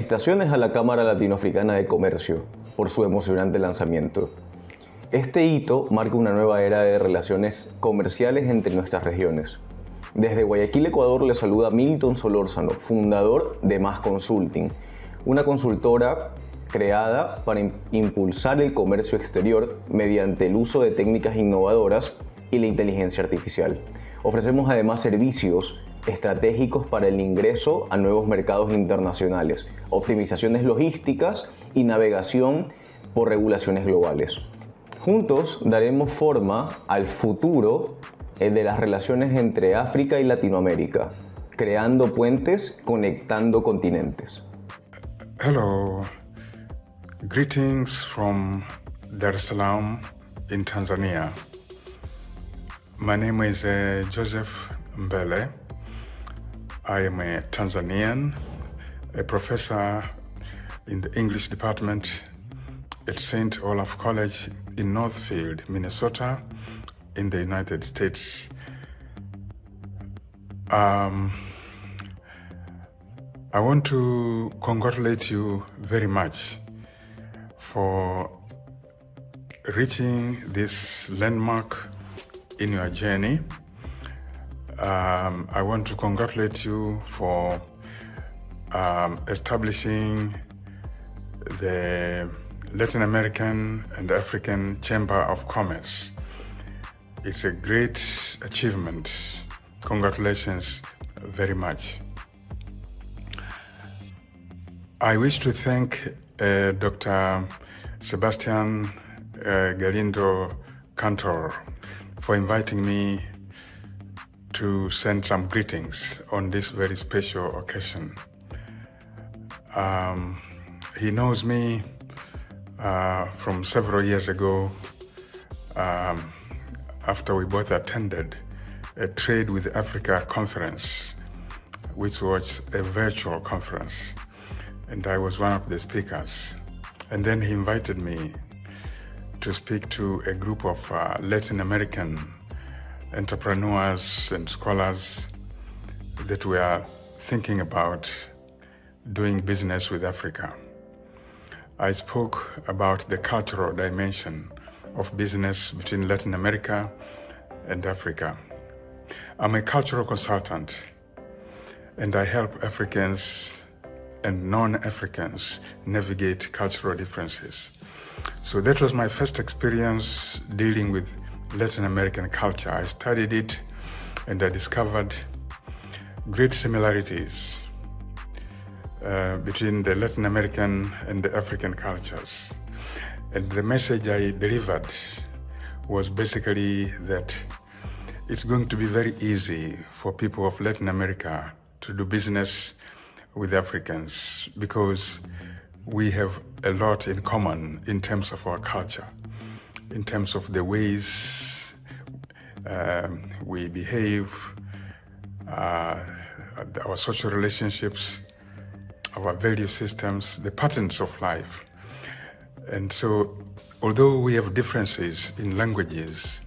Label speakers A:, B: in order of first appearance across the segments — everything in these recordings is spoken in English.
A: Felicitaciones a la Cámara Latino Africana de Comercio por su emocionante lanzamiento. Este hito marca una nueva era de relaciones comerciales entre nuestras regiones. Desde Guayaquil, Ecuador, le saluda Milton Solórzano, fundador de Más Consulting, una consultora creada para impulsar el comercio exterior mediante el uso de técnicas innovadoras y la inteligencia artificial. Ofrecemos además servicios estratégicos para el ingreso a nuevos mercados internacionales, optimizaciones logísticas y navegación por regulaciones globales. Juntos daremos forma al futuro de las relaciones entre África y Latinoamérica, creando puentes, conectando continentes.
B: Hello, greetings from Dar es Salaam in Tanzania. My name is Joseph Mbele. I am a Tanzanian, a professor in the English department at St. Olaf College in Northfield, Minnesota, in the United States. I want to congratulate you very much for reaching this landmark in your journey. I want to congratulate you for establishing the Latin American and African Chamber of Commerce. It's a great achievement. Congratulations very much. I wish to thank Dr. Sebastian Galindo Cantor for inviting me to send some greetings on this very special occasion. He knows me from several years ago after we both attended a Trade with Africa conference, which was a virtual conference, and I was one of the speakers. And then he invited me to speak to a group of Latin American entrepreneurs and scholars that were thinking about doing business with Africa. I spoke about the cultural dimension of business between Latin America and Africa. I'm a cultural consultant, and I help Africans and non-Africans navigate cultural differences. So that was my first experience dealing with Latin American culture. I studied it and I discovered great similarities between the Latin American and the African cultures. And the message I delivered was basically that it's going to be very easy for people of Latin America to do business with Africans because we have a lot in common in terms of our culture, in terms of the ways we behave, our social relationships, our value systems, the patterns of life. And so, although we have differences in languages,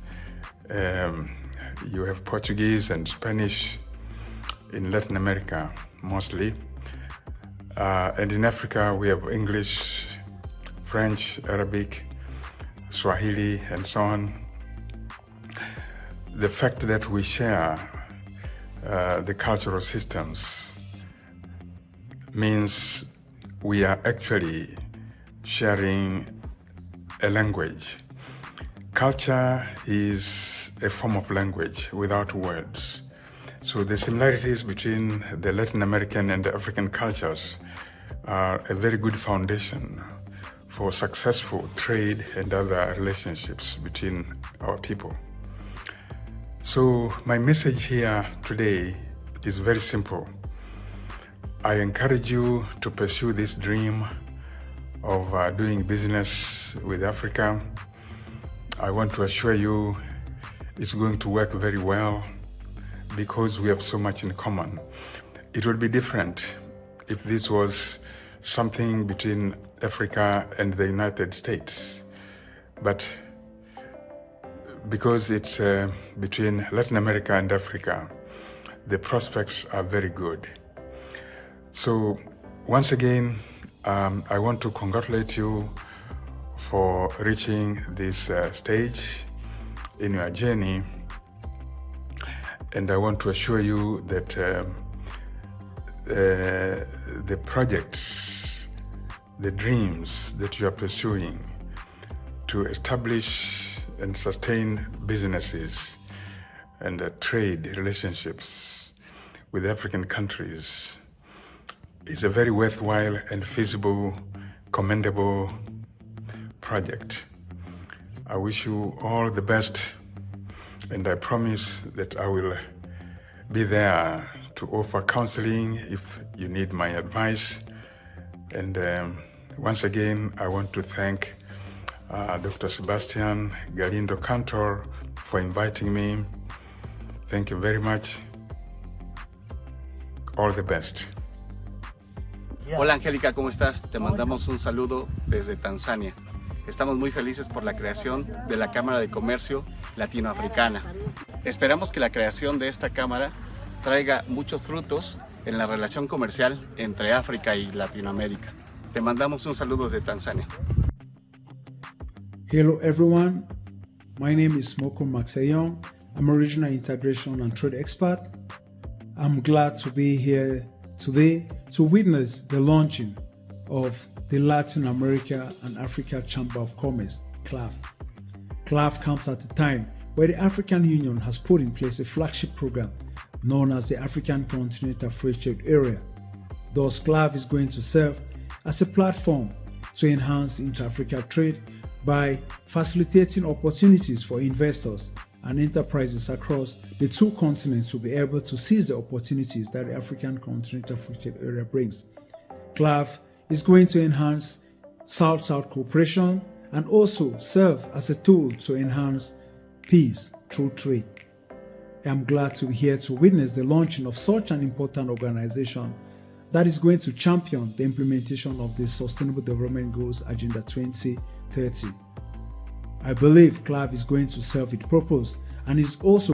B: you have Portuguese and Spanish in Latin America mostly, and in Africa we have English, French, Arabic, Swahili, and so on. The fact that we share the cultural systems means we are actually sharing a language. Culture is a form of language without words. So the similarities between the Latin American and the African cultures are a very good foundation for successful trade and other relationships between our people. So my message here today is very simple. I encourage you to pursue this dream of doing business with Africa. I want to assure you it's going to work very well because we have so much in common. It would be different if this was something between Africa and the United States. But because it's between Latin America and Africa, the prospects are very good. So Once again, I want to congratulate you for reaching this stage in your journey, and I want to assure you that the projects, the dreams that you are pursuing to establish and sustain businesses and trade relationships with African countries is a very worthwhile and feasible, commendable project. I wish you all the best, and I promise that I will be there to offer counseling if you need my advice. And once again, I want to thank Dr. Sebastian Galindo Cantor for inviting me. Thank you very much. All the best.
C: Hola Angélica, ¿cómo estás? Te mandamos un saludo desde Tanzania. Estamos muy felices por la creación de la Cámara de Comercio Latino-Africana. Esperamos que la creación de esta Cámara traiga muchos frutos en la relación comercial entre África y Latinoamérica. Te mandamos un saludo desde Tanzania.
D: Hello everyone, my name is Smoko Maxeyon. I'm a regional integration and trade expert. I'm glad to be here today to witness the launching of the Latin America and Africa Chamber of Commerce, CLAF. CLAF comes at a time where the African Union has put in place a flagship program known as the African Continental Free Trade Area. Thus, CLAF is going to serve as a platform to enhance inter-Africa trade by facilitating opportunities for investors and enterprises across the two continents to be able to seize the opportunities that the African Continental Free Trade Area brings. CLAF is going to enhance South-South cooperation and also serve as a tool to enhance peace through trade. I'm glad to be here to witness the launching of such an important organization that is going to champion the implementation of the Sustainable Development Goals Agenda 2030. I believe CLAF is going to serve its purpose and is also